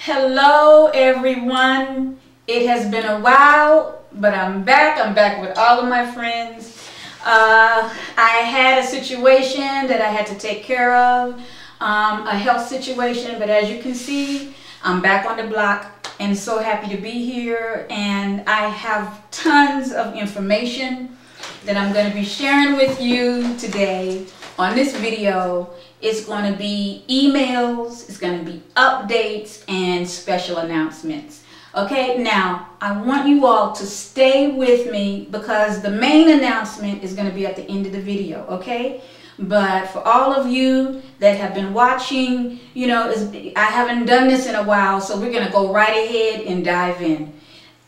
Hello everyone. It has been a while, but I'm back. I'm back with all of my friends. I had a situation that I had to take care of, a health situation, but as you can see, I'm back on the block and so happy to be here. And I have tons of information that I'm going to be sharing with you today on this video. It's going to be emails, it's going to be updates, and special announcements. Okay, now I want you all to stay with me because the main announcement is going to be at the end of the video, okay? But for all of you that have been watching, you know, I haven't done this in a while, so we're going to go right ahead and dive in.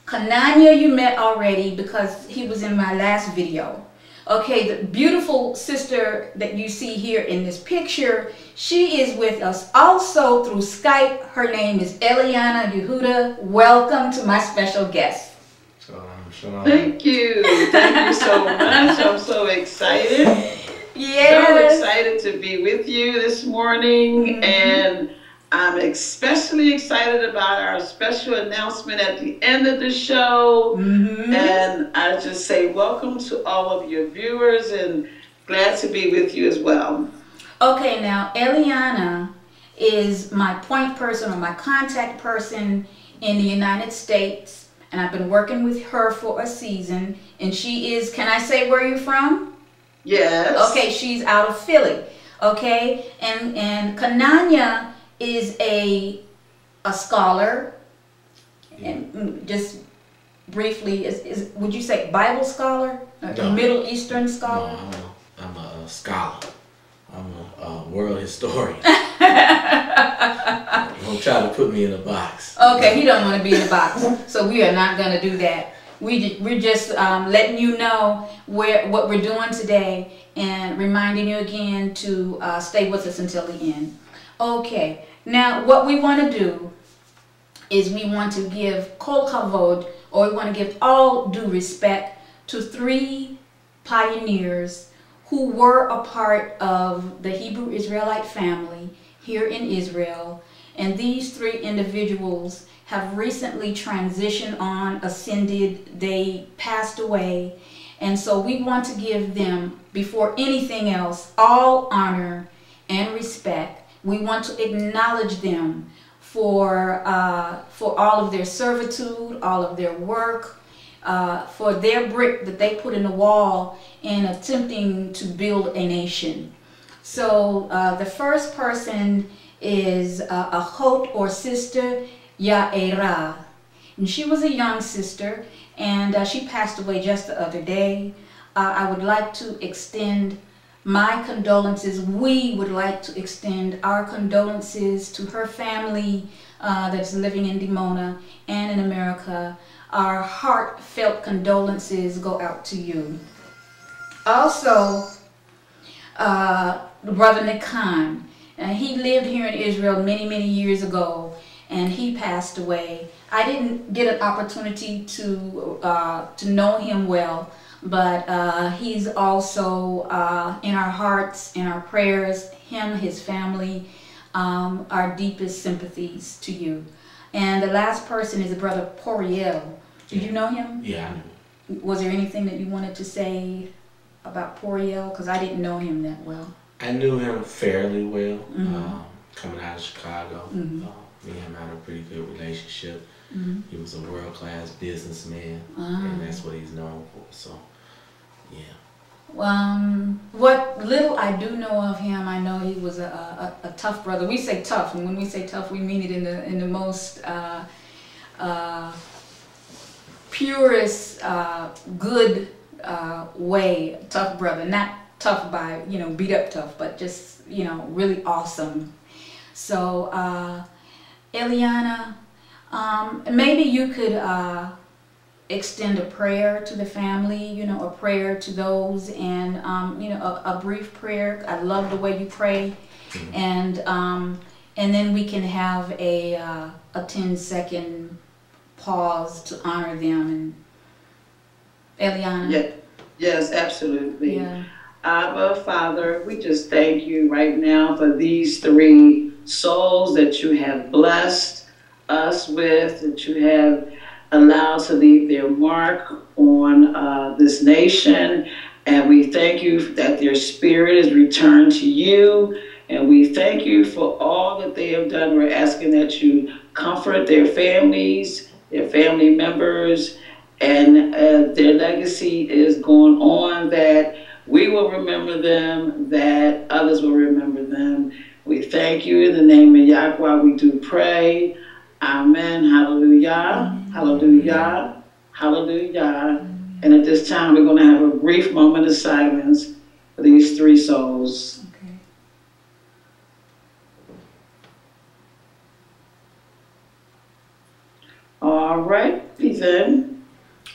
Kananya you met already because he was in my last video. Okay, the beautiful sister that you see here in this picture, she is with us also through Skype. Her name is Eliana Yehuda. Welcome to my special guest. Shalom. Thank you. Thank you so much. I'm so excited. Yes. So excited to be with you this morning. And I'm especially excited about our special announcement at the end of the show. And I just say welcome to all of your viewers and glad to be with you as well. Okay, now Eliana is my point person or my contact person in the United States. And I've been working with her for a season. And she is, can I say where you're from? Yes. Okay, she's out of Philly. Okay, and Kananya is a scholar, and just briefly, would you say Bible scholar, or No. Middle Eastern scholar? No, I'm a scholar. I'm a world historian. Don't try to put me in a box. Okay, he don't want to be in a box, so we are not going to do that. We're just letting you know what we're doing today and reminding you again to stay with us until the end. Okay, now what we want to do is we want to give kol kavod, or we want to give all due respect to 3 pioneers who were a part of the Hebrew Israelite family here in Israel. And these 3 individuals have recently transitioned on, ascended, they passed away. And so we want to give them, before anything else, all honor and respect. We want to acknowledge them for all of their servitude, all of their work, for their brick that they put in the wall in attempting to build a nation. So the first person is a Hot or sister, Yaera. And she was a young sister, and she passed away just the other day. I would like to extend my condolences. We would like to extend our condolences to her family that's living in Dimona and in America. Our heartfelt condolences go out to you. Also, Brother Nikan. He lived here in Israel many years ago, and he passed away. I didn't get an opportunity to know him well, but he's also in our hearts, in our prayers. Him, his family, our deepest sympathies to you. And the last person is Brother Poriel. Did you know him? Yeah, I knew. Was there anything that you wanted to say about Poriel? Because I didn't know him that well. I knew him fairly well, coming out of Chicago. Me and him had a pretty good relationship. He was a world-class businessman, and that's what he's known for. So, yeah. What little I do know of him, I know he was a tough brother. We say tough, and when we say tough, we mean it in the most purest, good way. Tough brother, not tough by, you know, beat up tough, but just, you know, really awesome. So Eliana, maybe you could extend a prayer to the family, you know, a prayer to those, and you know, a brief prayer. I love the way you pray. And then we can have a 10-second pause to honor them. And Eliana. Yeah. Yes, absolutely. Yeah. Abba, Father, we just thank you right now for these 3 souls that you have blessed us with, that you have allowed to leave their mark on this nation. And we thank you that their spirit is returned to you. And we thank you for all that they have done. We're asking that you comfort their families, their family members, and their legacy is going on, that we will remember them, that others will remember them. We thank you in the name of Yahweh. We do pray. Amen. Hallelujah. Hallelujah. Hallelujah. And at this time, we're going to have a brief moment of silence for these three souls. Okay. All right, then.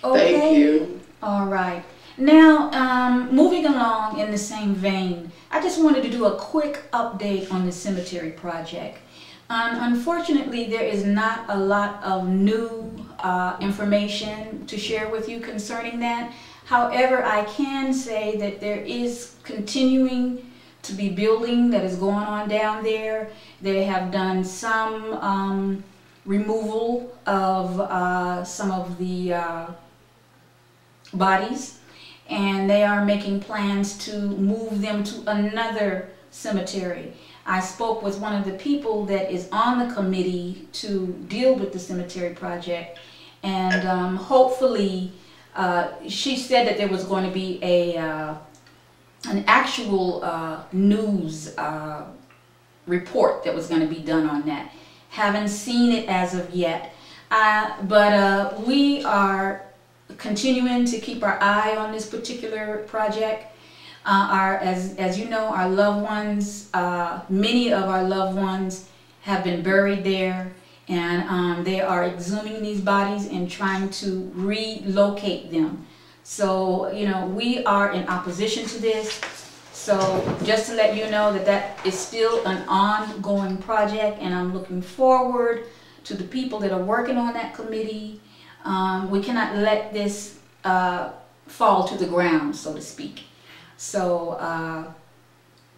Okay. Thank you. All right. Now, moving along in the same vein, I just wanted to do a quick update on the cemetery project. Unfortunately, there is not a lot of new information to share with you concerning that. However, I can say that there is continuing to be building that is going on down there. They have done some removal of some of the bodies, and they are making plans to move them to another cemetery. I spoke with one of the people that is on the committee to deal with the cemetery project, and hopefully she said that there was going to be an actual news report that was going to be done on that. Haven't seen it as of yet, but we are continuing to keep our eye on this particular project. As you know, our loved ones, many of our loved ones have been buried there, and they are exhuming these bodies and trying to relocate them. So, you know, we are in opposition to this. So just to let you know that that is still an ongoing project, and I'm looking forward to the people that are working on that committee. We cannot let this fall to the ground, so to speak. So,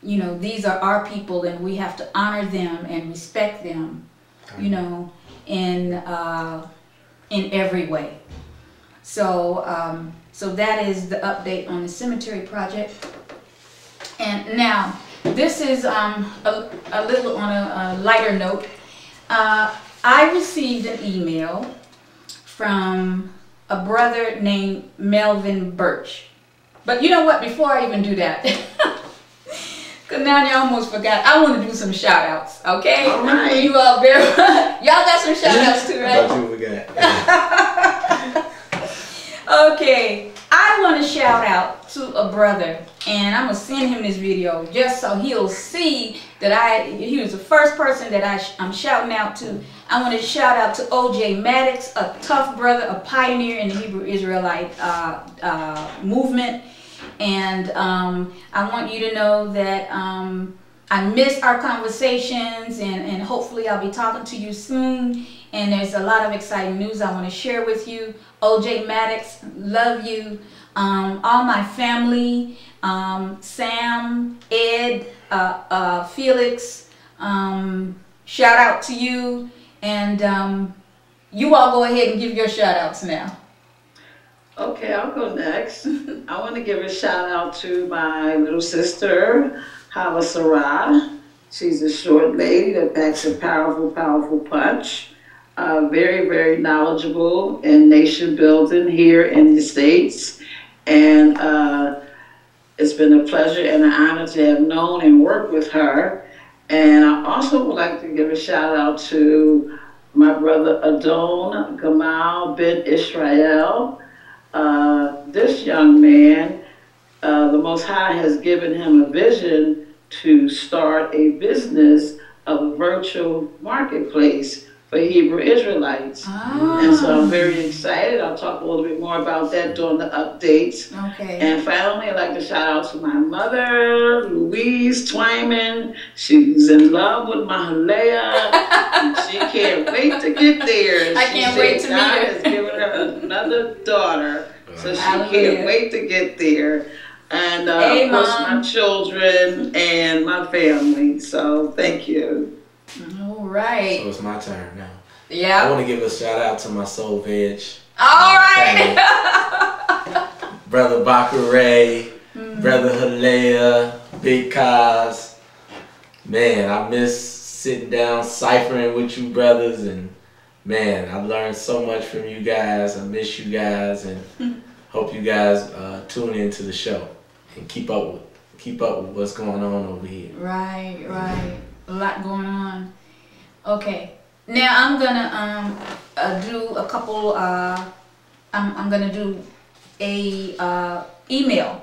you know, these are our people, and we have to honor them and respect them, you know, in every way. So, so that is the update on the cemetery project. And now, this is a little on a lighter note. I received an email from a brother named Melvin Birch. But you know what, before I even do that, because now you almost forgot, I want to do some shout outs, okay? All right. You all very y'all got some shout outs too, right? I thought you forgot. Okay, I want to shout out to a brother, and I'm going to send him this video just so he'll see that he was the first person that I'm shouting out to. I want to shout out to OJ Maddox, a tough brother, a pioneer in the Hebrew Israelite movement. And I want you to know that I miss our conversations, and hopefully I'll be talking to you soon. And there's a lot of exciting news I want to share with you. OJ Maddox, love you. All my family, Sam, Ed, Felix, shout out to you. And you all go ahead and give your shout outs now. Okay, I'll go next. I want to give a shout out to my little sister, Hala Sarah. She's a short lady that packs a powerful, powerful punch. Very, very knowledgeable in nation building here in the States. And it's been a pleasure and an honor to have known and worked with her. And I also would like to give a shout out to my brother Adon Gamal Ben Israel. This young man, the Most High has given him a vision to start a business of a virtual marketplace for Hebrew Israelites. And so I'm very excited. I'll talk a little bit more about that during the updates. Okay. And finally, I'd like to shout out to my mother, Louise Twyman. She's in love with Mahalea. She can't wait to get there. I can't wait to meet her. God has given her another daughter, so she can't wait to get there. And hey, of course, Mom. my children and my family. So thank you. All right. So it's my turn now. Yeah. I want to give a shout out to my Soul Veg. All right. Brother Bakare, Brother Halea, Big Kaz. Man, I miss sitting down ciphering with you brothers, and man, I've learned so much from you guys. I miss you guys, and hope you guys tune into the show and keep up with what's going on over here. Right. A lot going on. Okay. Now I'm gonna do a couple. I'm gonna do a email.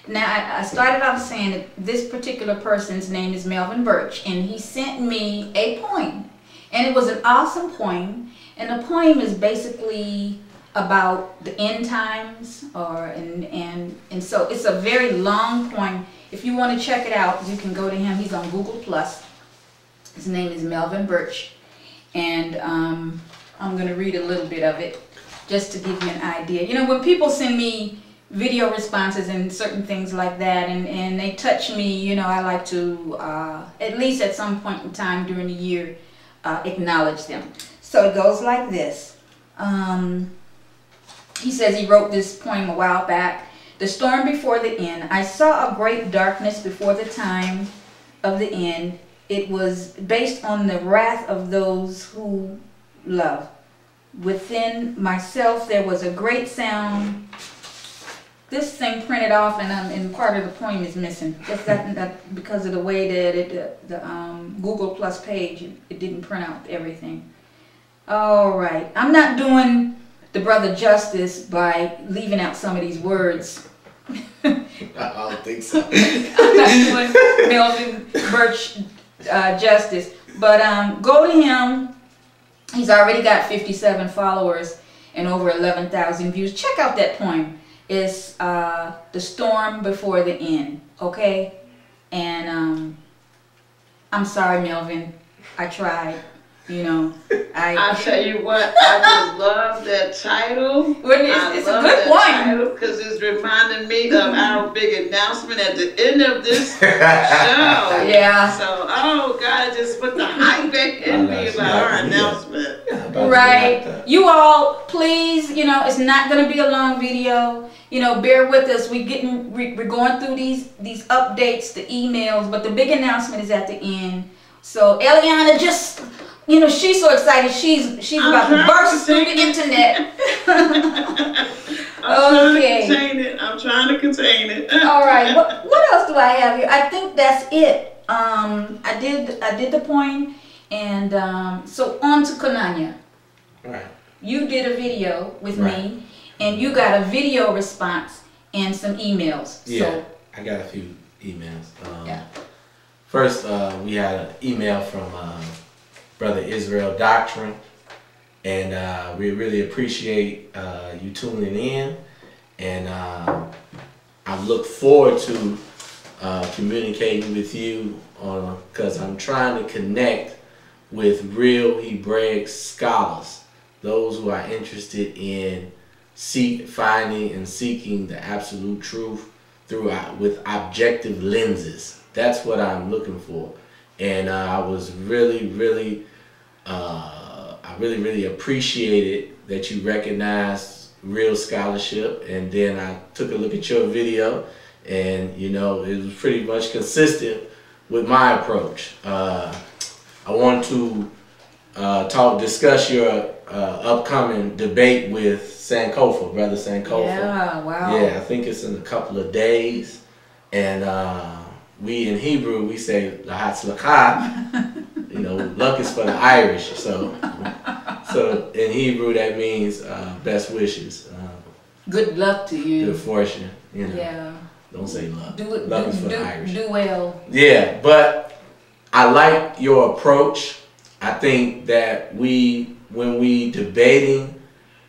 Now I started off saying that this particular person's name is Melvin Birch, and he sent me a poem, and it was an awesome poem. And the poem is basically about the end times, and so it's a very long poem. If you want to check it out, you can go to him. He's on Google+. His name is Melvin Birch, and I'm going to read a little bit of it just to give you an idea. You know, when people send me video responses and certain things like that, and they touch me, you know, I like to, at least at some point in time during the year, acknowledge them. So it goes like this. He says he wrote this poem a while back. The storm before the end. I saw a great darkness before the time of the end. It was based on the wrath of those who love. Within myself there was a great sound. This thing printed off, and part of the poem is missing. Just that because of the way that the Google Plus page, it didn't print out everything. All right, I'm not doing the brother justice by leaving out some of these words. I don't think so. I'm not doing Melvin Birch justice, but go to him. He's already got 57 followers and over 11,000 views. Check out that poem. It's The Storm Before the End, okay? And I'm sorry, Melvin. I tried, you know. I tell you what, I just love that title. It's a good poem. Because it's reminding me of our big announcement at the end of this show. Yeah. So, oh God, just put the hype back in me about our announcement. Right. You all, please, you know, it's not going to be a long video. You know, bear with us. We're going through these updates, the emails, but the big announcement is at the end. So Eliana just, you know, she's so excited. She's about to burst through the internet. Okay. I'm trying to contain it. All right. What else do I have here? I think that's it. I did the poem, and so on to Konanya. Right. You did a video with me, and you got a video response and some emails. Yeah, so, I got a few emails. Yeah. First, we had an email from Brother Israel Doctrine, and we really appreciate you tuning in, and I look forward to communicating with you because I'm trying to connect with real Hebraic scholars, those who are interested in finding and seeking the absolute truth with objective lenses. That's what I'm looking for, and I was really appreciated that you recognized real scholarship. And then I took a look at your video, and you know, it was pretty much consistent with my approach. I want to discuss your upcoming debate with Sankofa, Brother Sankofa. Yeah, wow. Yeah, I think it's in a couple of days, and we in Hebrew we say Lahatzlachah. You know, luck is for the Irish. So in Hebrew that means best wishes. Good luck to you. Good fortune. You know. Yeah. Don't say luck. Luck is for the Irish. Do well. Yeah, but I like your approach. I think that when we debating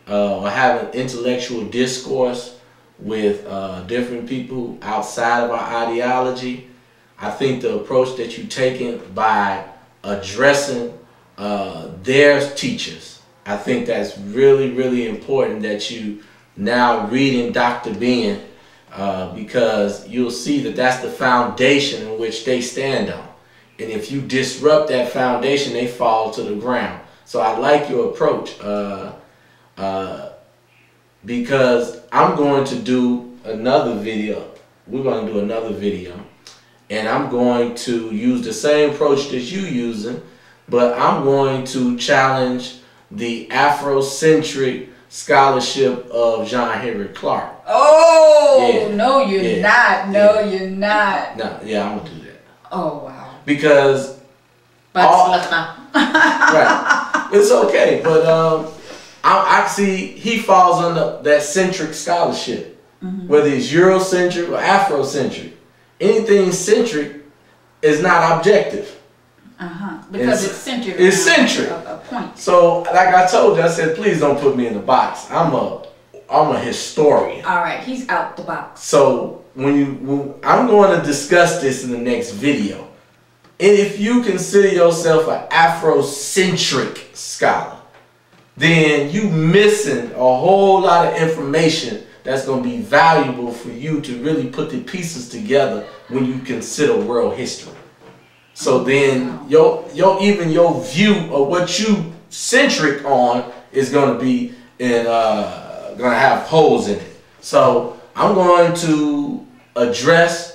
or having intellectual discourse with different people outside of our ideology, I think the approach that you've taken by addressing their teachers, I think that's really important that you now reading Dr. Ben, because you'll see that that's the foundation in which they stand on. And if you disrupt that foundation, they fall to the ground. So I like your approach because I'm going to do another video. We're going to do another video, and I'm going to use the same approach that you're using, but I'm going to challenge the Afrocentric scholarship of John Henry Clark. Oh, yeah. No, you're not. No, you're not. No, yeah, I'm gonna do that. Oh, wow. Because right, it's okay, but I see he falls under that centric scholarship, whether it's Eurocentric or Afrocentric. Anything centric is not objective. Because it's centered. It's centric. A point. So, like I told you, I said, please don't put me in the box. I'm a historian. All right, he's out the box. So I'm going to discuss this in the next video. And if you consider yourself an Afrocentric scholar, then you missing a whole lot of information that's going to be valuable for you to really put the pieces together when you consider world history. So then your view of what you centric on is going to be going to have holes in it. So I'm going to address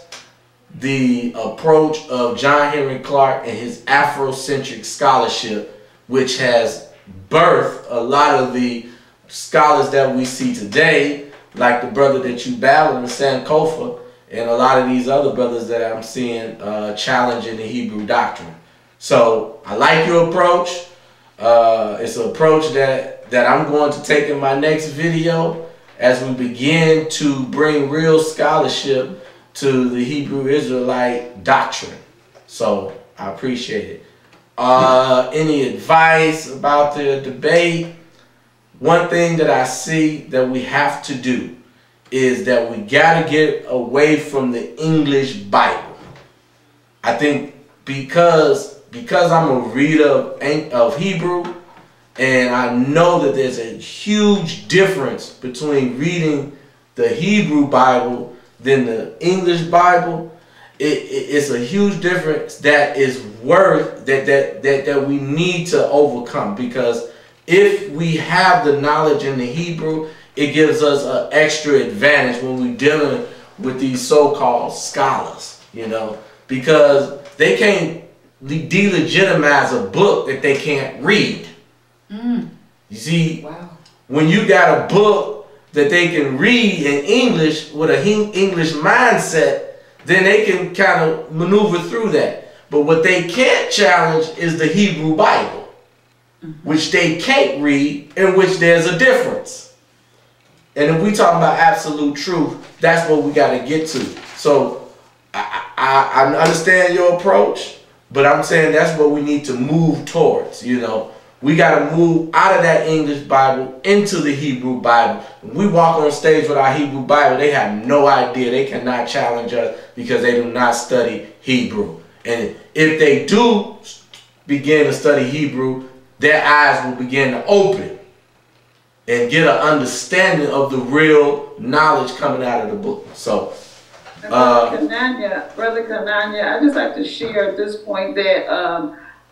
the approach of John Henry Clark and his Afrocentric scholarship, which has birthed a lot of the scholars that we see today, like the brother that you battled in Sankofa, and a lot of these other brothers that I'm seeing challenging the Hebrew doctrine. So I like your approach. It's an approach that I'm going to take in my next video as we begin to bring real scholarship to the Hebrew Israelite doctrine. So I appreciate it. Any advice about the debate? One thing that I see that we have to do is that we got to get away from the English Bible. I think because I'm a reader of Hebrew, and I know that there's a huge difference between reading the Hebrew Bible than the English Bible. It's a huge difference that is worth that we need to overcome, because if we have the knowledge in the Hebrew, it gives us an extra advantage when we're dealing with these so-called scholars, you know, because they can't delegitimize a book that they can't read. You see, when you got a book that they can read in English with an English mindset, then they can kind of maneuver through that. But what they can't challenge is the Hebrew Bible, which they can't read, in which there's a difference. And if we talk about absolute truth, that's what we got to get to. So I understand your approach, but I'm saying that's what we need to move towards. You know, we got to move out of that English Bible into the Hebrew Bible. When we walk on stage with our Hebrew Bible, they have no idea. They cannot challenge us because they do not study Hebrew. And if they do begin to study Hebrew, their eyes will begin to open and get an understanding of the real knowledge coming out of the book. So, Brother Kananya, I'd just like to share at this point that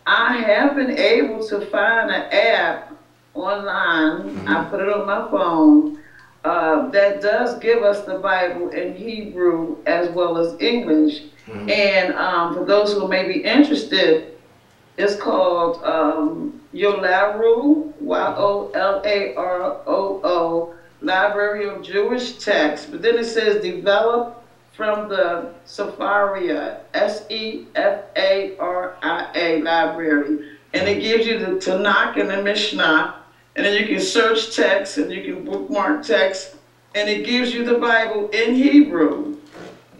I have been able to find an app online. I put it on my phone that does give us the Bible in Hebrew as well as English. And for those who may be interested, it's called Yolaroo, Yolaroo, Library of Jewish Texts. But then it says developed from the Sefaria, Sefaria library. And it gives you the Tanakh and the Mishnah. And then you can search text and you can bookmark text. And it gives you the Bible in Hebrew.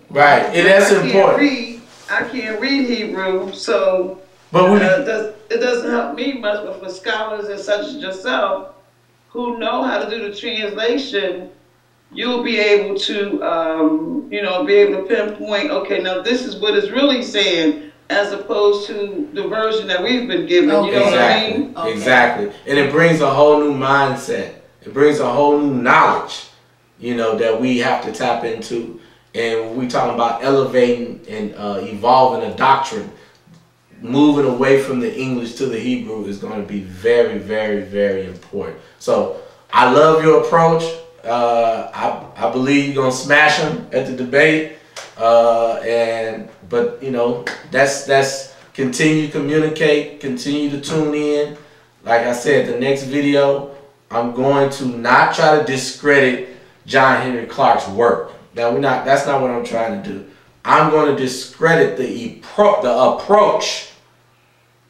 Right, and that's important. I can't read Hebrew, so it doesn't help me much. But for scholars and such as yourself who know how to do the translation, you'll be able to, be able to pinpoint, okay, now this is what it's really saying, as opposed to the version that we've been given. You know what I mean? Okay. Exactly. And it brings a whole new mindset. It brings a whole new knowledge, that we have to tap into. And when we talk about elevating and evolving a doctrine, moving away from the English to the Hebrew is going to be very, very, very important. So I love your approach. I believe you're going to smash them at the debate. But you know, that's continue to communicate, continue to tune in. Like I said, the next video, I'm going to not try to discredit John Henry Clarke's work. Now that's not what I'm trying to do. I'm going to discredit the approach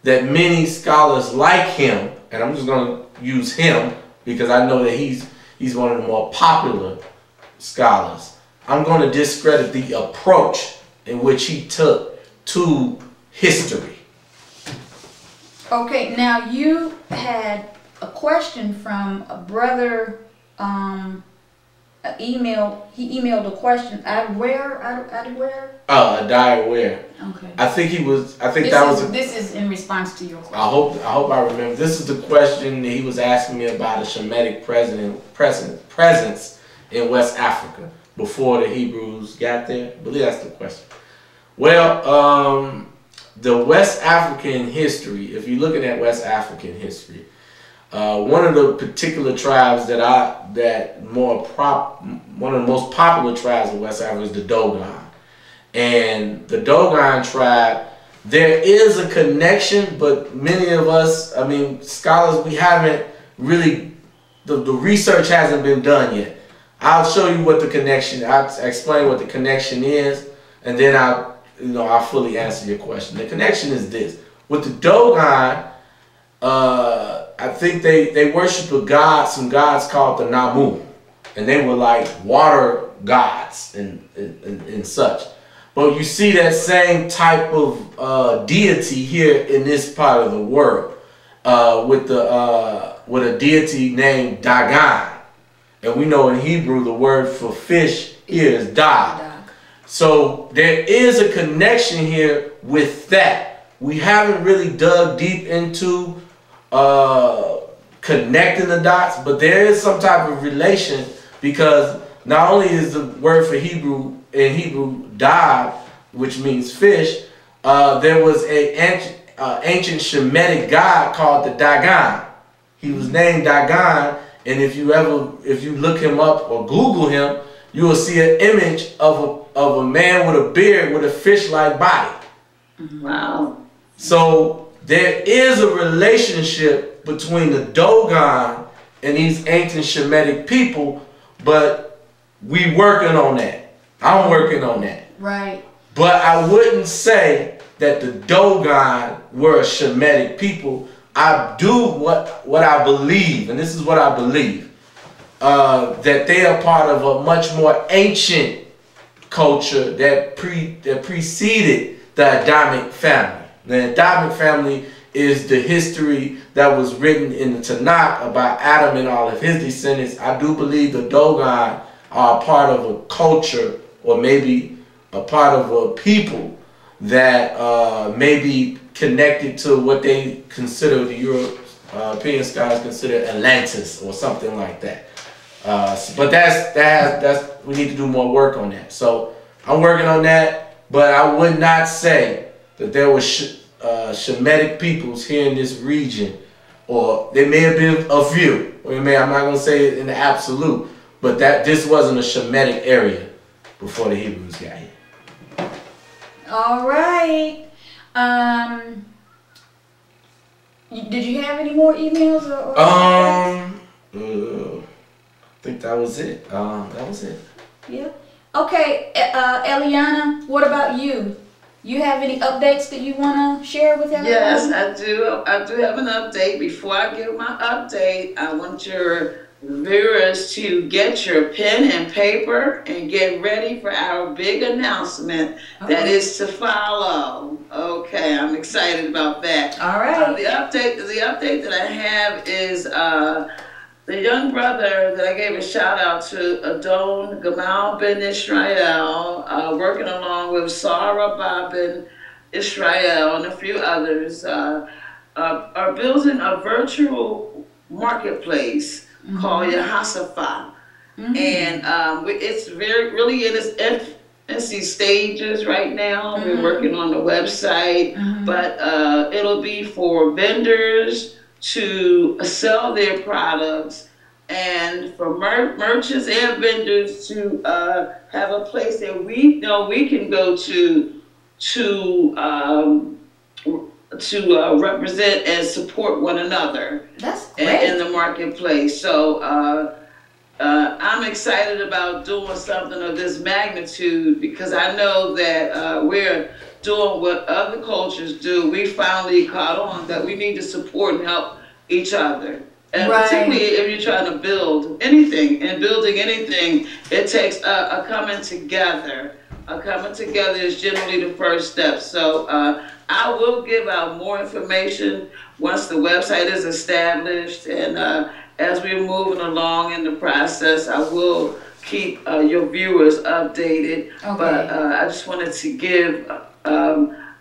that many scholars like him, and I'm just going to use him because I know that he's one of the more popular scholars. I'm going to discredit the approach in which he took to history. Okay, now you had a question from a brother, email. He emailed a question. Where? Where? Okay. I think This is in response to your question. I hope I remember. This is the question that he was asking me about a Shemitic presence in West Africa before the Hebrews got there. I believe that's the question. Well, the West African history, if you're looking at West African history, one of the particular tribes one of the most popular tribes in West Africa is the Dogon. And the Dogon tribe, there is a connection, but many of us, I mean, scholars, we haven't really, the research hasn't been done yet. I'll show you what the connection, I'll explain what the connection is, and then I'll fully answer your question. The connection is this. With the Dogon, I think they worship some gods called the Namu. And they were like water gods and such. But you see that same type of deity here in this part of the world with a deity named Dagon. And we know in Hebrew the word for fish here is Dag. So there is a connection here with that. We haven't really dug deep into connecting the dots, but there is some type of relation, because not only is the word for Hebrew in Hebrew Dag, which means fish, there was an ancient Shemitic god called the Dagon. He was named Dagon, and if you look him up or Google him, you will see an image of a man with a beard with a fish-like body. Wow. So there is a relationship between the Dogon and these ancient Shemitic people, but we working on that. I'm working on that. Right. But I wouldn't say that the Dogon were a Shemitic people. I do what I believe, and this is what I believe, that they are part of a much more ancient culture that preceded the Adamic family. The Adamic family is the history that was written in the Tanakh about Adam and all of his descendants. I do believe the Dogon are a part of a culture, or maybe a part of a people that may be connected to what they consider, the European scholars consider Atlantis or something like that. But that's we need to do more work on that. So I'm working on that, but I would not say that there was Shemitic peoples here in this region, or there may have been a few. I'm not going to say it in the absolute, but that this wasn't a Shemitic area before the Hebrews got here. All right. Did you have any more emails I think that was it. Yeah. Okay, Eliana, what about you? You have any updates that you want to share with everyone? Yes, I do. I do have an update. Before I give my update, I want your viewers to get your pen and paper and get ready for our big announcement that is to follow. Okay, I'm excited about that. All right. The update that I have is the young brother that I gave a shout out to, Adon Gamal ben Israel, working along with Sarah ben Israel and a few others, are building a virtual marketplace called Yehoshaphat. And it's really in its see stages right now. We're working on the website, but it'll be for vendors to sell their products, and for merchants and vendors to have a place that we know we can go to represent and support one another. That's great. In the marketplace. So I'm excited about doing something of this magnitude, because I know that we're doing what other cultures do. We finally caught on that we need to support and help each other. And particularly if you're trying to build anything, and building anything, it takes a coming together. A coming together is generally the first step. So I will give out more information once the website is established, and as we're moving along in the process, I will keep your viewers updated. Okay. But I just wanted to give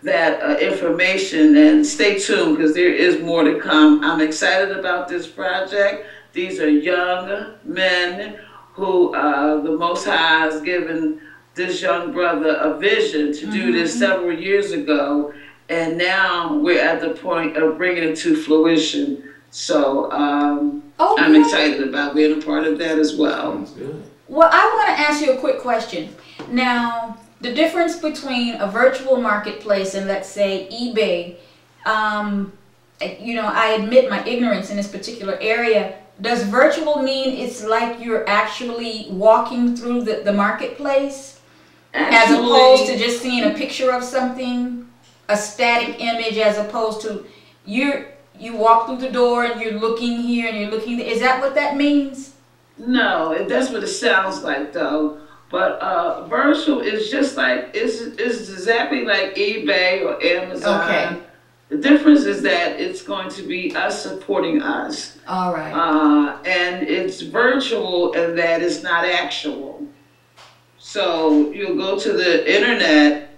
that information, and stay tuned, because there is more to come. I'm excited about this project. These are young men who the Most High has given this young brother a vision to do this several years ago, and now we're at the point of bringing it to fruition. So I'm excited about being a part of that as well. Sounds good. Well, I want to ask you a quick question. Now, the difference between a virtual marketplace and, let's say, eBay, you know, I admit my ignorance in this particular area. Does virtual mean it's like you're actually walking through the marketplace? As opposed to just seeing a picture of something, a static image, as opposed to you walk through the door and you're looking here and you're looking there. Is that what that means? No, that's what it sounds like, though. But virtual is just like, it's exactly like eBay or Amazon. Okay. The difference is that it's going to be us supporting us. All right. And it's virtual in that it's not actual. So you'll go to the internet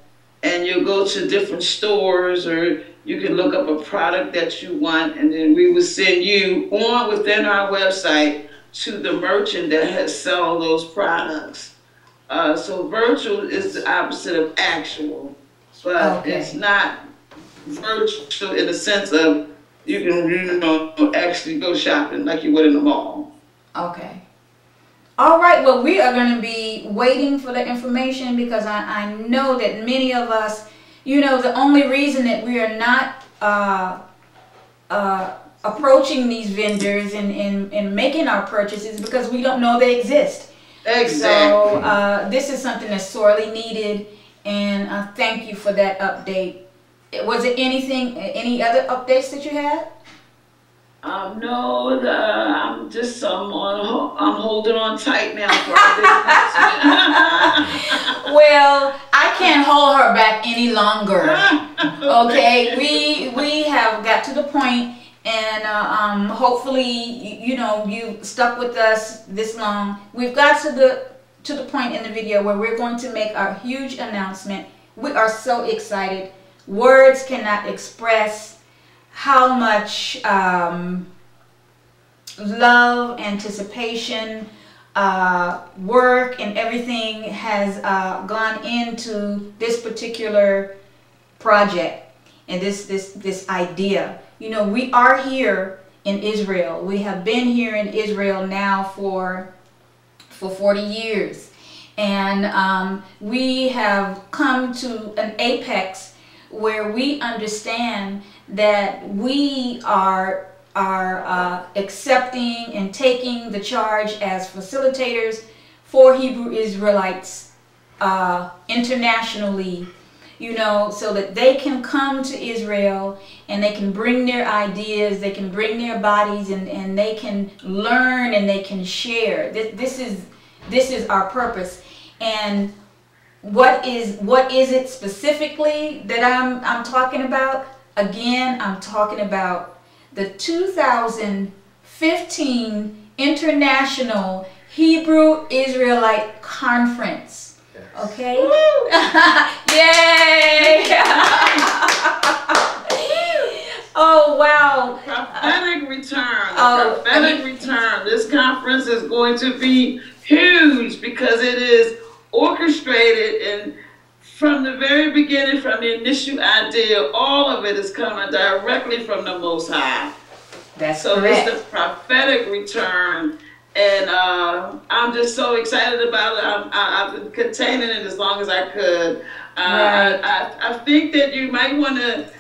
and you'll go to different stores, or you can look up a product that you want, and then we will send you on within our website to the merchant that has sold those products. So virtual is the opposite of actual, but it's not virtual in the sense of you can actually go shopping like you would in the mall. Okay. All right, well, we are going to be waiting for the information, because I know that many of us, you know, the only reason that we are not approaching these vendors and making our purchases is because we don't know they exist. Exactly. So this is something that's sorely needed, and thank you for that update. Was it any other updates that you had? No, I'm just I'm holding on tight now for Well, I can't hold her back any longer. Okay, we have got to the point, and hopefully you stuck with us this long. We've got to the point in the video where we're going to make our huge announcement. We are so excited. Words cannot express how much love, anticipation, work, and everything has gone into this particular project and this idea. You know, we are here in Israel. We have been here in Israel now for 40 years, and we have come to an apex where we understand that we are accepting and taking the charge as facilitators for Hebrew Israelites internationally, you know, so that they can come to Israel and they can bring their ideas, they can bring their bodies, and they can learn and they can share. This is our purpose. And what is it specifically that I'm talking about? Again, I'm talking about the 2015 International Hebrew Israelite Conference. Yes. Okay? Yay! Oh, wow. Prophetic Return. Prophetic Return. This conference is going to be huge, because it is orchestrated, and from the very beginning, from the initial idea, all of it is coming directly from the Most High. That's so correct. It's the prophetic return, and I'm just so excited about it. I've been containing it as long as I could. I think that you might want to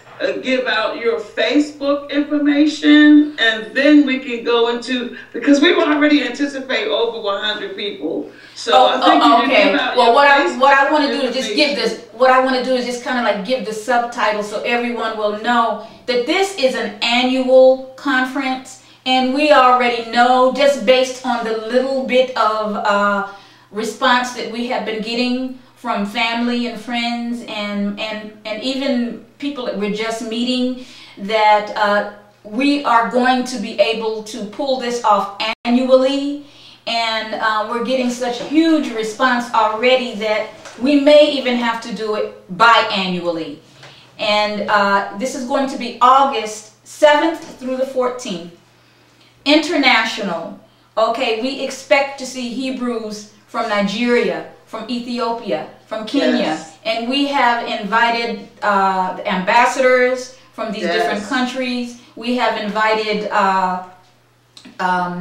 give out your Facebook information, and then we can go into, because we already anticipate over 100 people. So I think you okay. give out well, your what I want to do is information. just give this. What I want to do is just kind of like give the subtitle so everyone will know that this is an annual conference, and we already know, just based on the little bit of response that we have been getting from family and friends and even people that we're just meeting, that we are going to be able to pull this off annually. And we're getting such huge response already that we may even have to do it biannually. And this is going to be August 7th through the 14th. International. Okay, we expect to see Hebrews from Nigeria, from Ethiopia, from Kenya. Yes. And we have invited ambassadors from these Yes. different countries. We have invited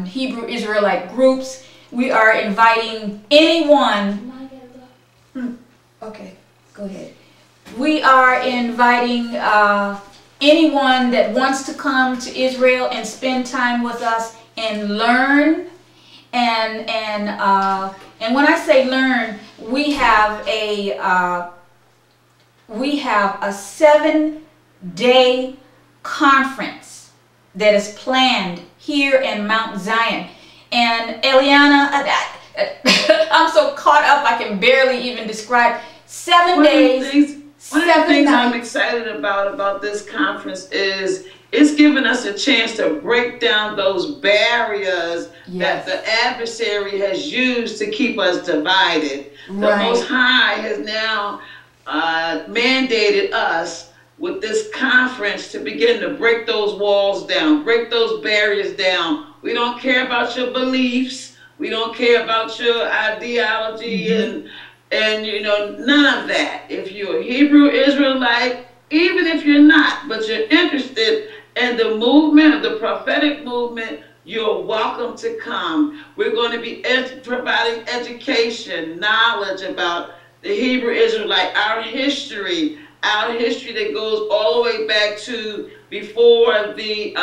Hebrew Israelite groups. We are inviting anyone. Okay, go ahead. We are inviting anyone that wants to come to Israel and spend time with us and learn. And when I say learn, we have a 7-day conference that is planned here in Mount Zion. And Eliana, I'm so caught up I can barely even describe. 7 days. One of the things I'm excited about this conference is it's giving us a chance to break down those barriers that the adversary has used to keep us divided. The Most High has now mandated us with this conference to begin to break those walls down, break those barriers down. We don't care about your beliefs. We don't care about your ideology and you know, none of that. If you're a Hebrew Israelite, even if you're not, but you're interested in the movement, of the prophetic movement, you're welcome to come. We're going to be providing education, knowledge about the Hebrew Israelite, our history that goes all the way back to before the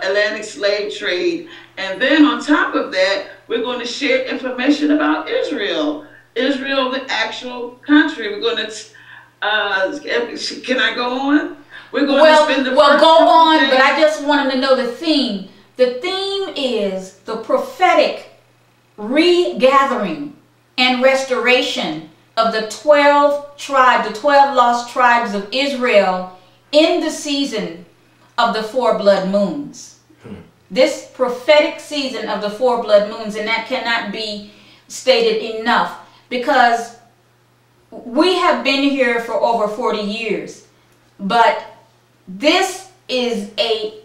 Atlantic slave trade. And then on top of that, we're going to share information about Israel, the actual country. We're going to, can I go on? We're going to spend the go on, but I just want them to know the theme. The theme is the prophetic regathering and restoration of the 12 tribes, the 12 lost tribes of Israel in the season of the 4 blood moons. This prophetic season of the 4 blood moons, and that cannot be stated enough, because we have been here for over 40 years, but this is a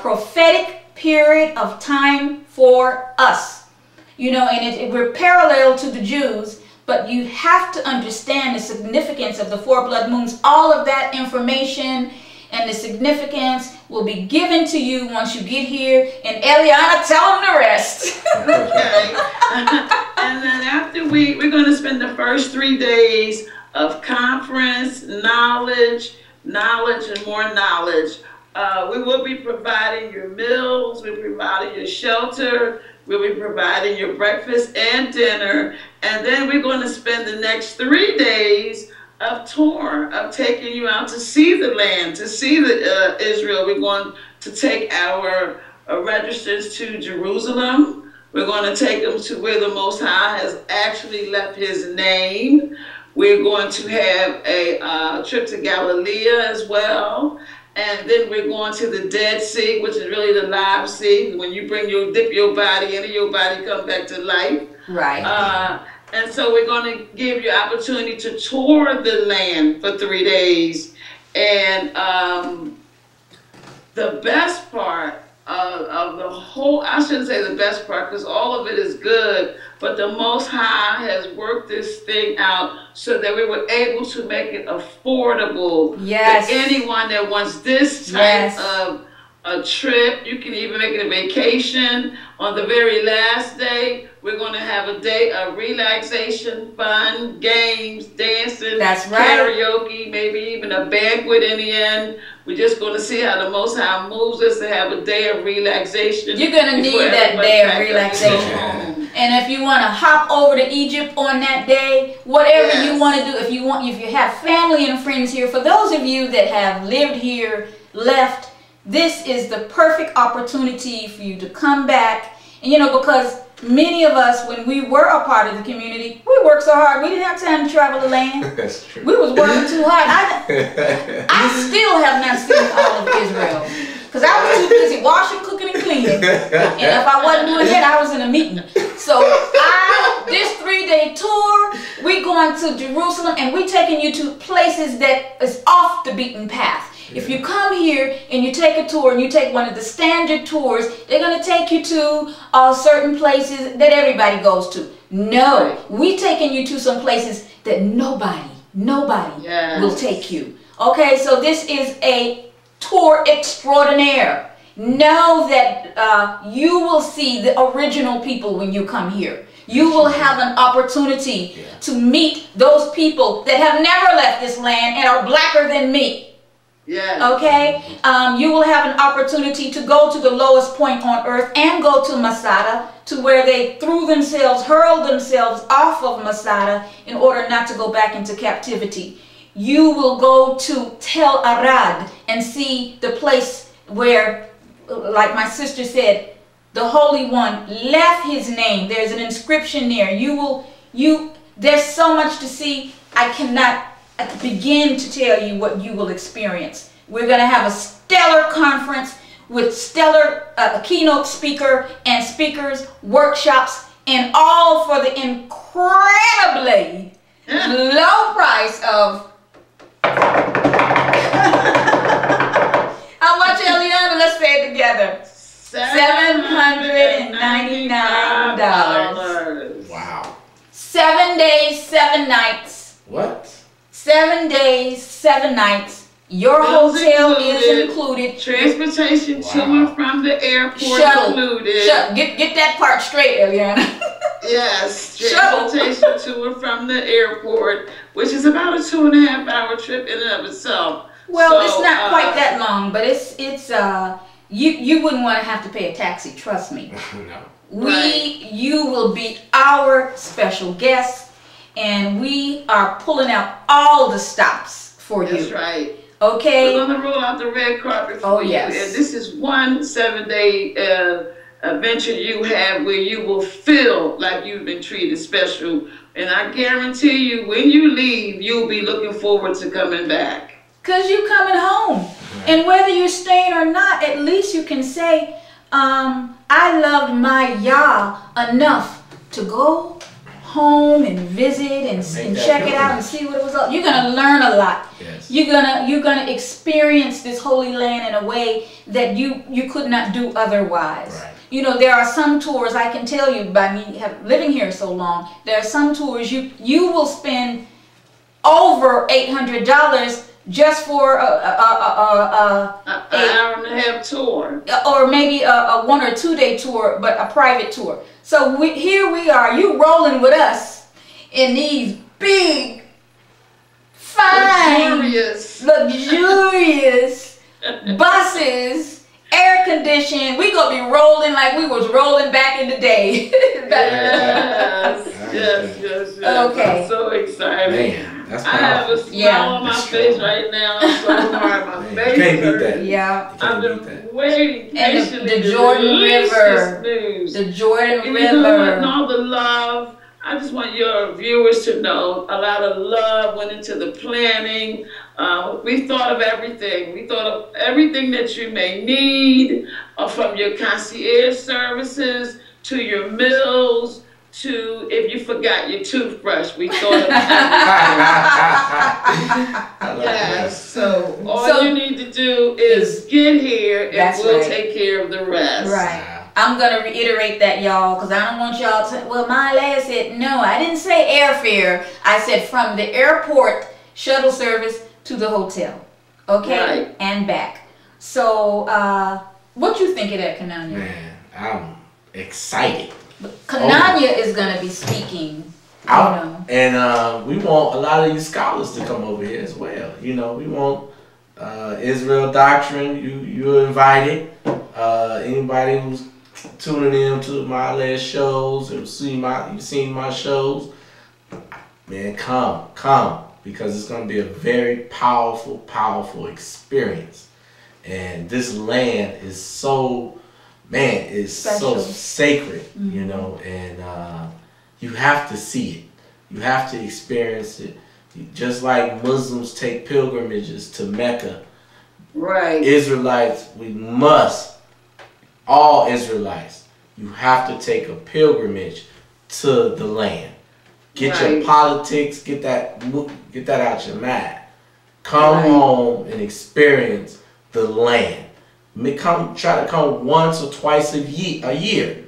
prophetic period of time for us, you know, and we're parallel to the Jews, but you have to understand the significance of the 4 blood moons. All of that information and the significance will be given to you once you get here. And Eliana, tell them the rest. Okay. And then after we're going to spend the first 3 days of conference, knowledge, and more knowledge. We will be providing your meals, we'll be providing your shelter, we'll be providing your breakfast and dinner, and then we're going to spend the next 3 days of tour, of taking you out to see the land, to see the Israel. We're going to take our registrants to Jerusalem. We're going to take them to where the Most High has actually left his name. We're going to have a trip to Galilee as well. And then we're going to the Dead Sea, which is really the live sea. When you dip your body into your body, come back to life. Right. And so we're going to give you opportunity to tour the land for 3 days. And the best part of the whole, I shouldn't say the best part, because all of it is good, but the Most High has worked this thing out so that we were able to make it affordable Yes. for anyone that wants this type of a trip. You can even make it a vacation. On the very last day, we're going to have a day of relaxation, fun, games, dancing, That's right. karaoke, maybe even a banquet in the end. We're just going to see how the Most High moves us to have a day of relaxation. You're going to need that day of relaxation. And if you want to hop over to Egypt on that day, whatever you want to do, if you have family and friends here, for those of you that have lived here, left, this is the perfect opportunity for you to come back. And because many of us, when we were a part of the community, we worked so hard, we didn't have time to travel the land. That's true. We was working too hard. I still have not seen all of Israel. Because I was too busy washing, cooking, and cleaning. And if I wasn't doing that, I was in a meeting. So this 3-day tour, we going to Jerusalem, and we taking you to places that is off the beaten path. If you come here and you take a tour and you take one of the standard tours, they're going to take you to certain places that everybody goes to. No, we taking you to some places that nobody will take you. Okay, so this is a tour extraordinaire. Know that you will see the original people when you come here. You will have an opportunity to meet those people that have never left this land and are blacker than me. Okay, you will have an opportunity to go to the lowest point on earth and go to Masada, to where they hurled themselves off of Masada in order not to go back into captivity. You will go to Tel Arad and see the place where, like my sister said, the Holy One left his name. There's an inscription there. There's so much to see. I cannot begin to tell you what you will experience. We're going to have a stellar conference with stellar keynote speaker and speakers, workshops, and all for the incredibly low price of how much, Eliana? Let's say it together. $799. Wow. 7 days, 7 nights. What? 7 days, 7 nights. Your hotel is included. Transportation to and from the airport included. Get that part straight, Eliana. Yes, transportation to and from the airport, which is about a 2.5-hour trip in and of itself. Well, it's not quite that long, but it's you wouldn't want to have to pay a taxi. Trust me. No. You will be our special guest, and we are pulling out all the stops for you. That's right. Okay. We're going to roll out the red carpet for you. And this is one 7-day adventure you have where you will feel like you've been treated special. And I guarantee you, when you leave, you'll be looking forward to coming back. Because you're coming home. And whether you're staying or not, at least you can say, I loved my Yah enough to go home and visit and check it out and see what it was like. You're going to learn a lot. Yes. You're gonna experience this holy land in a way that you could not do otherwise. Right. There are some tours, I can tell you by me living here so long, there are some tours you will spend over $800 just for an hour and a half tour, or maybe a 1 or 2 day tour, but a private tour. So here we are, you rolling with us in these big, fine, luxurious buses, air conditioned. We gonna be rolling like we was rolling back in the day. Yes. Okay. I'm so excited. Man, that's I have a smile on my face right now. I'm so hard. My face can't beat hurts. that. Yeah. I've been waiting patiently And the Jordan River. The Jordan River. And all the love. I just want your viewers to know a lot of love went into the planning. We thought of everything. We thought of everything that you may need, from your concierge services to your meals, to if you forgot your toothbrush. We thought of yes. So all you need to do is get here, and we'll take care of the rest. Right. I'm going to reiterate that, y'all, because I don't want y'all to, well, my lad said, no, I didn't say airfare. I said from the airport shuttle service to the hotel. Okay? Right. And back. So, what you think of that, Kananya? Man, I'm excited. Kananya is going to be speaking. And we want a lot of you scholars to come over here as well. You know, we want Israel Doctrine. You're invited. Anybody who's tuning in to my last shows and you've seen my shows, man, come, because it's going to be a very powerful experience. And this land is so sacred, you know, and you have to see it. You have to experience it. Just like Muslims take pilgrimages to Mecca, right? Israelites, all Israelites, you have to take a pilgrimage to the land. Get your politics, get that out your mind. Come home and experience the land. Try to come once or twice a year,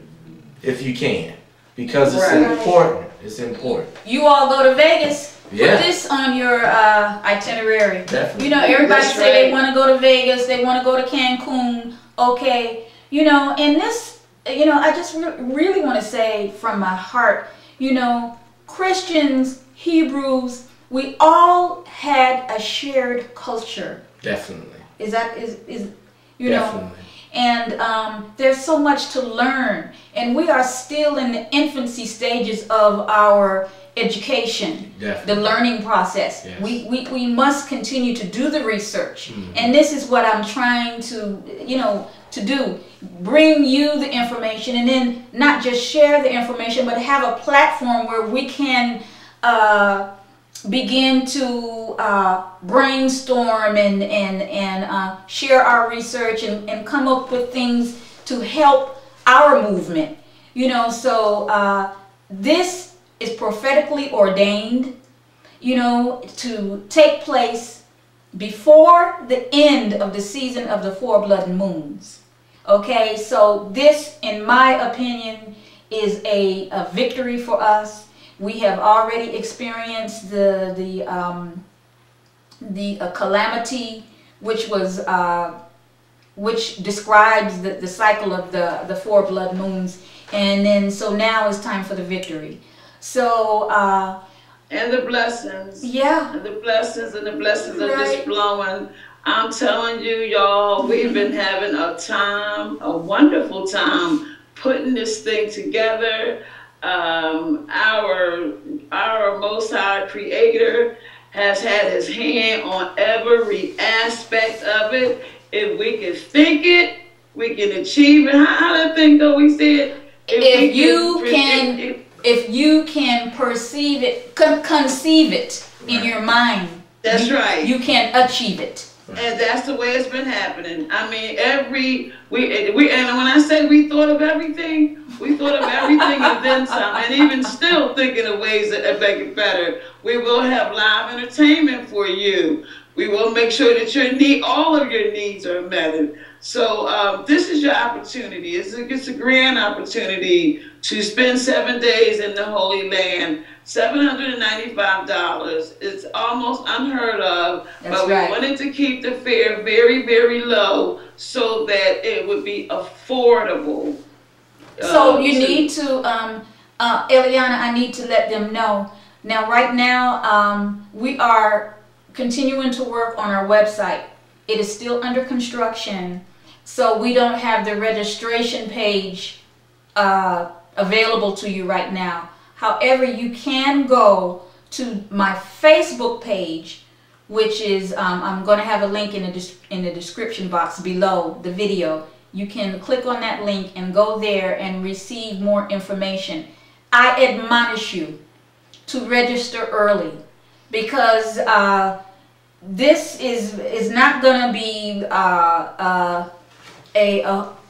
if you can, because it's important. It's important. You all go to Vegas. Yeah. Put this on your itinerary. Definitely. You know, everybody say they want to go to Vegas. They want to go to Cancun. Okay. You know, and this, you know, I just really want to say from my heart, you know, Christians, Hebrews, we all had a shared culture. Definitely. You know, and there's so much to learn, and we are still in the infancy stages of our education. Definitely. The learning process. Yes. We must continue to do the research, and this is what I'm trying to, you know, to do. Bring you the information, and then not just share the information, but have a platform where we can begin to brainstorm and share our research and come up with things to help our movement. You know, so this is prophetically ordained, you know, to take place before the end of the season of the 4 blood moons. Okay, so this, in my opinion, is a victory for us. We have already experienced the calamity, which describes the cycle of the 4 blood moons, and then so now it's time for the victory. So and the blessings, and the blessings are just flowing. I'm telling you, y'all, we've been having a wonderful time putting this thing together. Our Most High Creator has had His hand on every aspect of it. If we can think it, we can achieve it. How that thing go? We said if you can perceive it, conceive it in your mind. That's right. You can achieve it. And that's the way it's been happening. I mean, and when I say we thought of everything, we thought of everything and then some, and even still thinking of ways that make it better. We will have live entertainment for you. We will make sure that all of your needs are met. So this is your opportunity. It's a grand opportunity to spend 7 days in the Holy Land. $795. It's almost unheard of, but we wanted to keep the fare very, very low so that it would be affordable. So you need to, Eliana, I need to let them know. Now, right now, we are continuing to work on our website. It is still under construction, so we don't have the registration page available to you right now. However, you can go to my Facebook page, which is, I'm going to have a link in the description box below the video. You can click on that link and go there and receive more information. I admonish you to register early, because this is not going to be a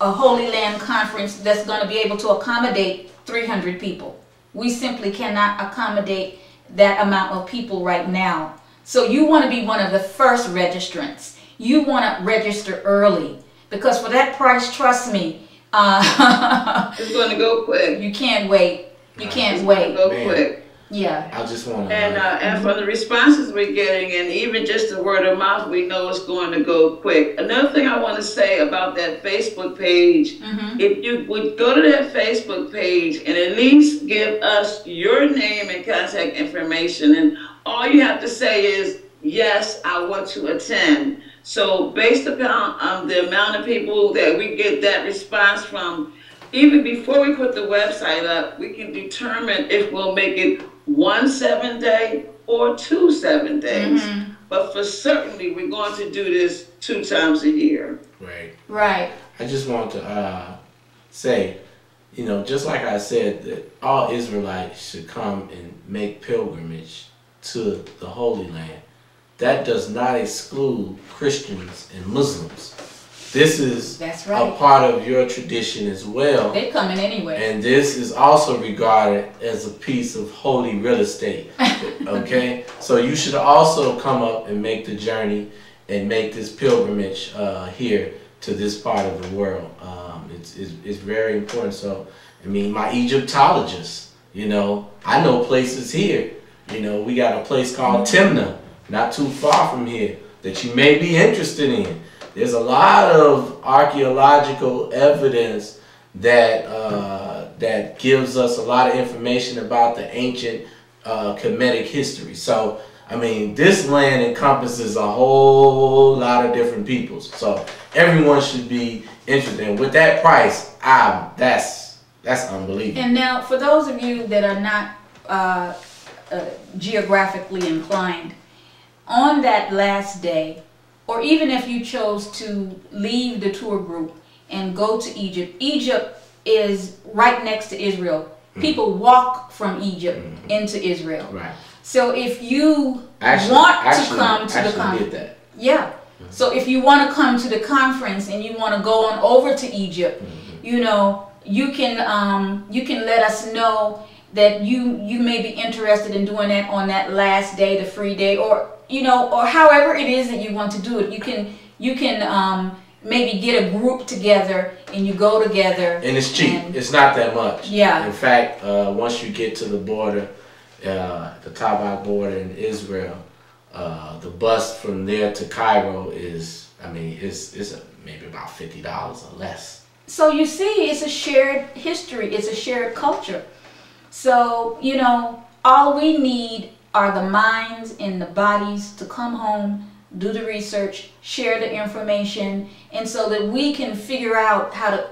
Holy Land conference that's going to be able to accommodate 300 people. We simply cannot accommodate that amount of people right now. So you want to be one of the first registrants. You want to register early, because for that price, trust me, it's going to go quick. You can't wait. You can't wait. Go quick. Yeah. I just want to. And from the responses we're getting, and even just the word of mouth, we know it's going to go quick. Another thing I want to say about that Facebook page, if you would go to that Facebook page and at least give us your name and contact information, and all you have to say is, yes, I want to attend. So based upon the amount of people that we get that response from, even before we put the website up, we can determine if we'll make it 1 7-day or 2 7 days. But for certainly, we're going to do this 2 times a year. Right. I just want to say, you know, just like I said, that all Israelites should come and make pilgrimage to the Holy Land. That does not exclude Christians and Muslims. This is a part of your tradition as well. They're coming anyway. And this is also regarded as a piece of holy real estate. Okay? So you should also come up and make the journey and make this pilgrimage here to this part of the world. It's very important. So, I mean, my Egyptologists, you know, I know places here. You know, we got a place called Timnah, not too far from here, that you may be interested in. There's a lot of archaeological evidence that that gives us a lot of information about the ancient Kemetic history. So, I mean, this land encompasses a whole lot of different peoples. So everyone should be interested. And with that price, that's unbelievable. And now, for those of you that are not geographically inclined, on that last day, or even if you chose to leave the tour group and go to Egypt, Egypt is right next to Israel. People walk from Egypt into Israel. Right. So if you want to come to the conference, so if you want to come to the conference and you want to go on over to Egypt, you know, you can let us know that you may be interested in doing that on that last day, the free day, or you know, or however it is that you want to do it. You can maybe get a group together and you go together. And it's cheap. It's not that much. Yeah. In fact, once you get to the border, the Tabak border in Israel, the bus from there to Cairo is, I mean, it's maybe about $50 or less. So you see, it's a shared history. It's a shared culture. So, you know, all we need are the minds and the bodies to come home, do the research, share the information, and so that we can figure out how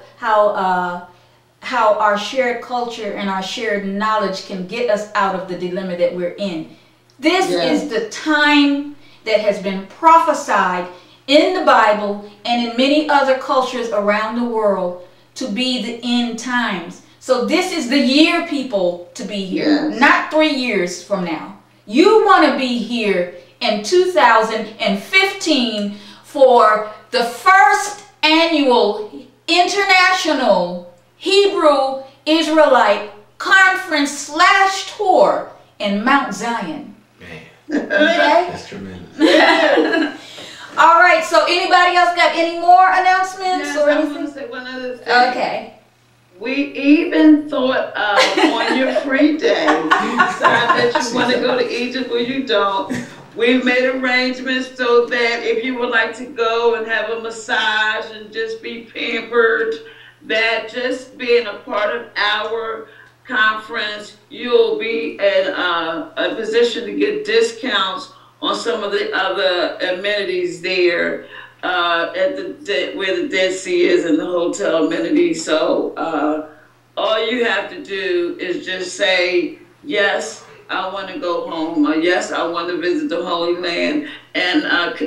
our shared culture and our shared knowledge can get us out of the dilemma that we're in. This is the time that has been prophesied in the Bible and in many other cultures around the world to be the end times. So this is the year, people, to be here, not 3 years from now. You want to be here in 2015 for the first annual International Hebrew Israelite Conference / Tour in Mount Zion. Man, okay? That's tremendous. All right, so anybody else got any more announcements or anything? I want to say one other thing. Okay. We even thought on your free day, you decide that you want to go to Egypt or you don't. We've made arrangements so that if you would like to go and have a massage and just be pampered, that just being a part of our conference, you'll be in a position to get discounts on some of the other amenities there. At where the Dead Sea is and the hotel amenities. So all you have to do is just say, yes, I want to go home, or yes, I want to visit the Holy Land. And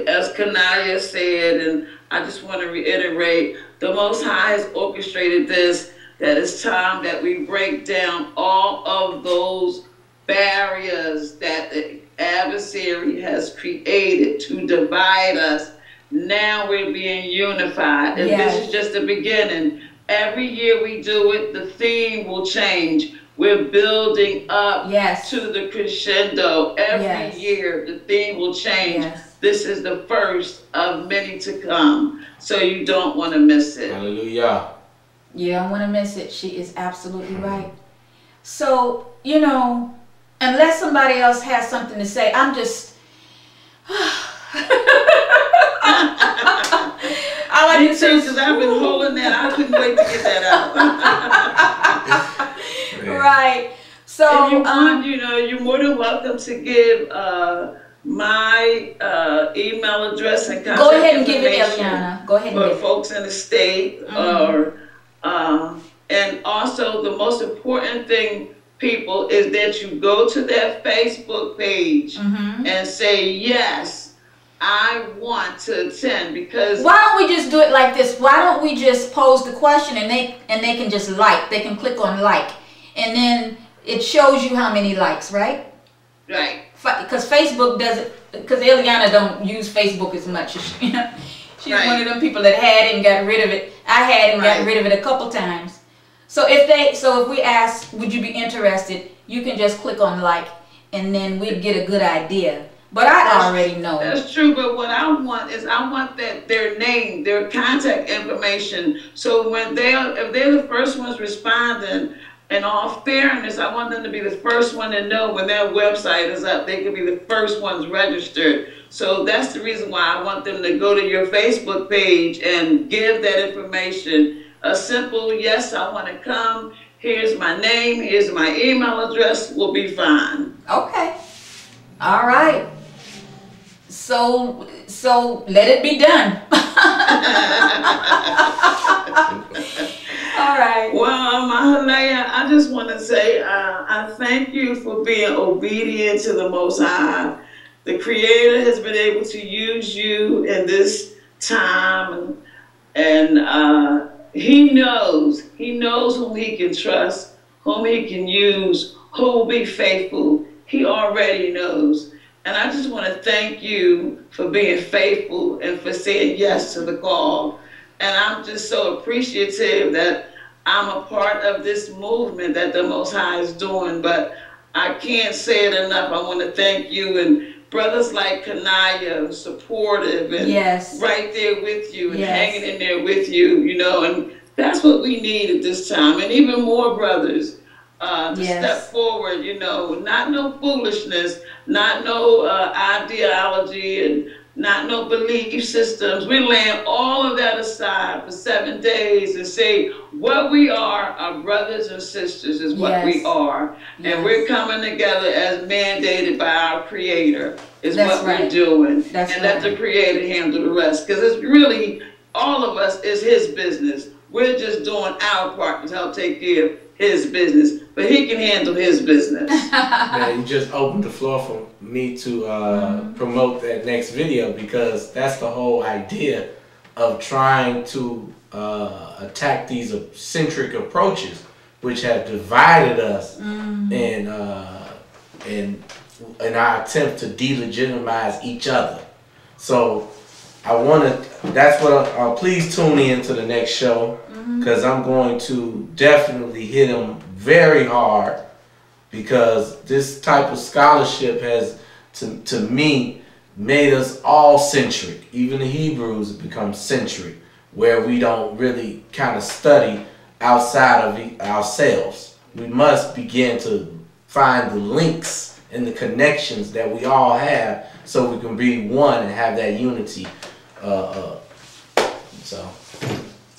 as Kanaya said, and I just want to reiterate, the Most High has orchestrated this, that it's time that we break down all of those barriers that the adversary has created to divide us. Now we're being unified, and this is just the beginning. Every year we do it, the theme will change. we're building up Yes. to the crescendo. Every Yes. year, the theme will change. Yes. This is the first of many to come, so you don't want to miss it. Hallelujah. You don't want to miss it. She is absolutely right. So, you know, unless somebody else has something to say, I'm just... I like to say, because I've been holding that. I couldn't wait to get that out. Right. So, if you want, you know, you're more than welcome to give my email address and contact go ahead and give it, information Eliana. Go ahead and for give it. folks in the state, or and also the most important thing, people, is that you go to that Facebook page and say, yes, I want to attend. Because why don't we just do it like this? Why don't we just pose the question and they can just like, they can click on like, and then it shows you how many likes, right? Right. Because Facebook doesn't, because Eliana don't use Facebook as much. She's one of them people that had it and got rid of it. I had it and got rid of it a couple times. So if we ask, would you be interested, you can just click on like, and then we'd get a good idea. But I already know. That's true, but what I want is their name, their contact information. So when if they're the first ones responding, in all fairness, I want them to be the first one to know when their website is up. They can be the first ones registered. So that's the reason why I want them to go to your Facebook page and give that information. A simple, yes, I want to come. Here's my name. Here's my email address. Will be fine. Okay. All right. So let it be done. All right. Well, Mahalaya, I just want to say I thank you for being obedient to the Most High. The Creator has been able to use you in this time, and He knows whom He can trust, whom He can use, who will be faithful. He already knows. And I just want to thank you for being faithful and for saying yes to the call. And I'm just so appreciative that I'm a part of this movement that the Most High is doing. But I can't say it enough. I want to thank you, and brothers like Kanaya, supportive and right there with you and hanging in there with you, you know. And that's what we need at this time. And even more brothers to step forward, you know, not no foolishness, not no ideology, and not no belief systems. We laying all of that aside for 7 days and say what we are, our brothers and sisters is what we are. And we're coming together as mandated by our Creator is what we're doing. And let the Creator handle the rest. Because it's really, all of us is His business. We're just doing our part to help take care of His business. But He can handle His business. Man, you just opened the floor for me to promote that next video, because that's the whole idea of trying to attack these eccentric approaches, which have divided us in our attempt to delegitimize each other. So I want to, that's what please tune in to the next show, because I'm going to definitely hit them very hard, because this type of scholarship has, to me, made us all centric. Even the Hebrews have become centric, where we don't really kind of study outside of ourselves. We must begin to find the links and the connections that we all have, so we can be one and have that unity.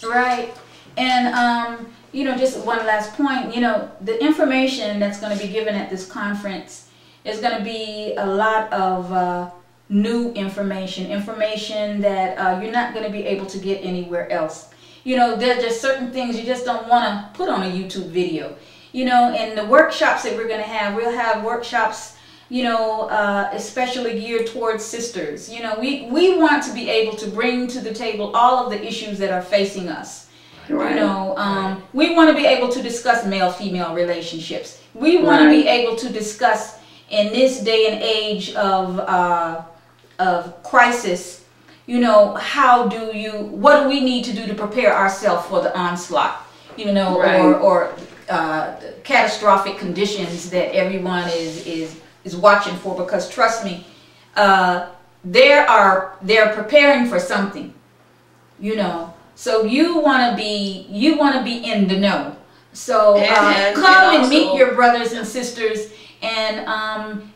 Right. And you know, just one last point, you know, the information that's going to be given at this conference is going to be a lot of new information that you're not going to be able to get anywhere else. You know, there's just certain things you just don't want to put on a YouTube video. You know, and the workshops that we're going to have, we'll have workshops, you know, especially geared towards sisters. You know, we want to be able to bring to the table all of the issues that are facing us. Right. You know, we want to be able to discuss male-female relationships. We want to be able to discuss, in this day and age of crisis, you know, what do we need to do to prepare ourselves for the onslaught, you know, or catastrophic conditions that everyone is watching for, because trust me, they're preparing for something, you know. So you want to be in the know. So come and meet your brothers and sisters, and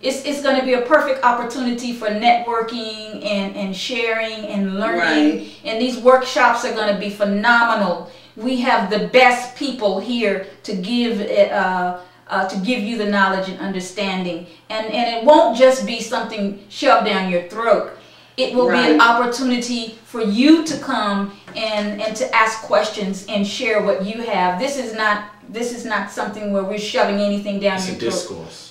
it's going to be a perfect opportunity for networking and sharing and learning. Right. And these workshops are going to be phenomenal. We have the best people here to give you the knowledge and understanding, and it won't just be something shoved down your throat. It will be an opportunity for you to come and to ask questions and share what you have. This is not something where we're shoving anything down your throat. It's a discourse.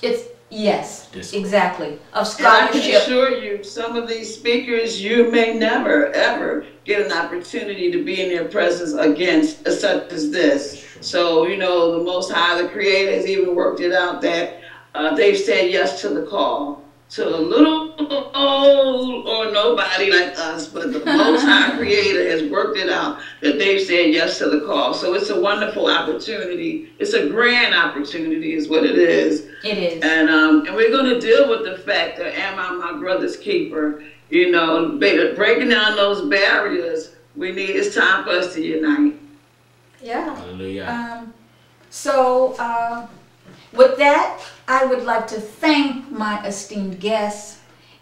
Yes, exactly. Of scholarship. And I can assure you, some of these speakers, you may never, ever get an opportunity to be in their presence against such as this. So, you know, the Most High, the Creator, has even worked it out that they've said yes to the call. To a little old or nobody like us, but the Most High Creator has worked it out that they've said yes to the call. So it's a wonderful opportunity. It's a grand opportunity is what it is. It is. And we're going to deal with the fact that am I my brother's keeper? You know, breaking down those barriers. It's time for us to unite. Yeah. Hallelujah. With that, I would like to thank my esteemed guests,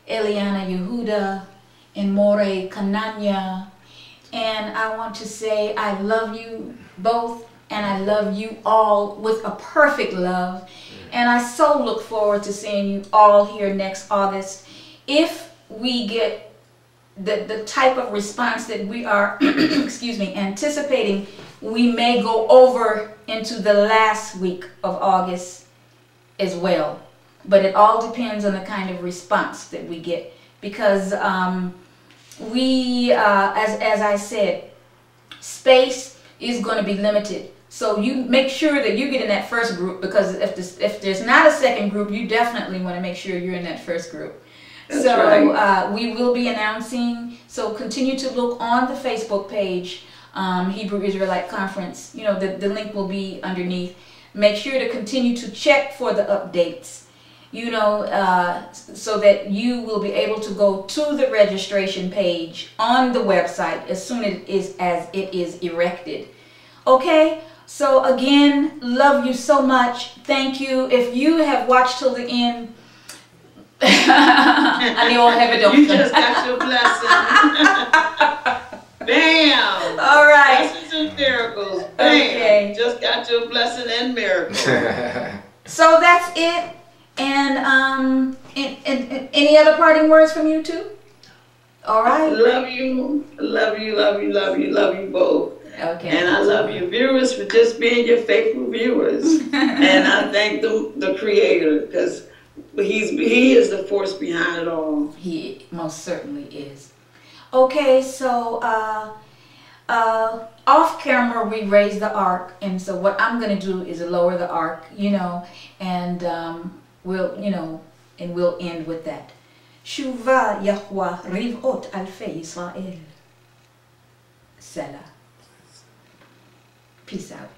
Eliana Yehuda and More Kananya. And I want to say I love you both, and I love you all with a perfect love. And I so look forward to seeing you all here next August. If we get the type of response that we are excuse me, anticipating, we may go over into the last week of August as well. But it all depends on the kind of response that we get, because as I said, space is going to be limited. So you make sure that you get in that first group, because if there's not a second group, you definitely want to make sure you're in that first group. That's right. We will be announcing, so continue to look on the Facebook page, Hebrew Israelite Conference. You know, the link will be underneath. Make sure to continue to check for the updates, you know, so that you will be able to go to the registration page on the website as soon as it is erected. Okay, so again, love you so much. Thank you. If you have watched till the end, you just got your blessing. Bam! All right. Blessings and miracles. Bam! Okay. Just got your blessing and miracle. So that's it. And any other parting words from you two? All right. Love you. Love you, love you, love you, love you both. Okay. And I love you viewers for just being your faithful viewers. And I thank the Creator, because he is the force behind it all. He most certainly is. Okay, so off camera we raise the ark, and so what I'm going to do is lower the ark, you know, and we'll end with that. Shuva Yahweh Rivot Alfei Israel. Selah. Peace out.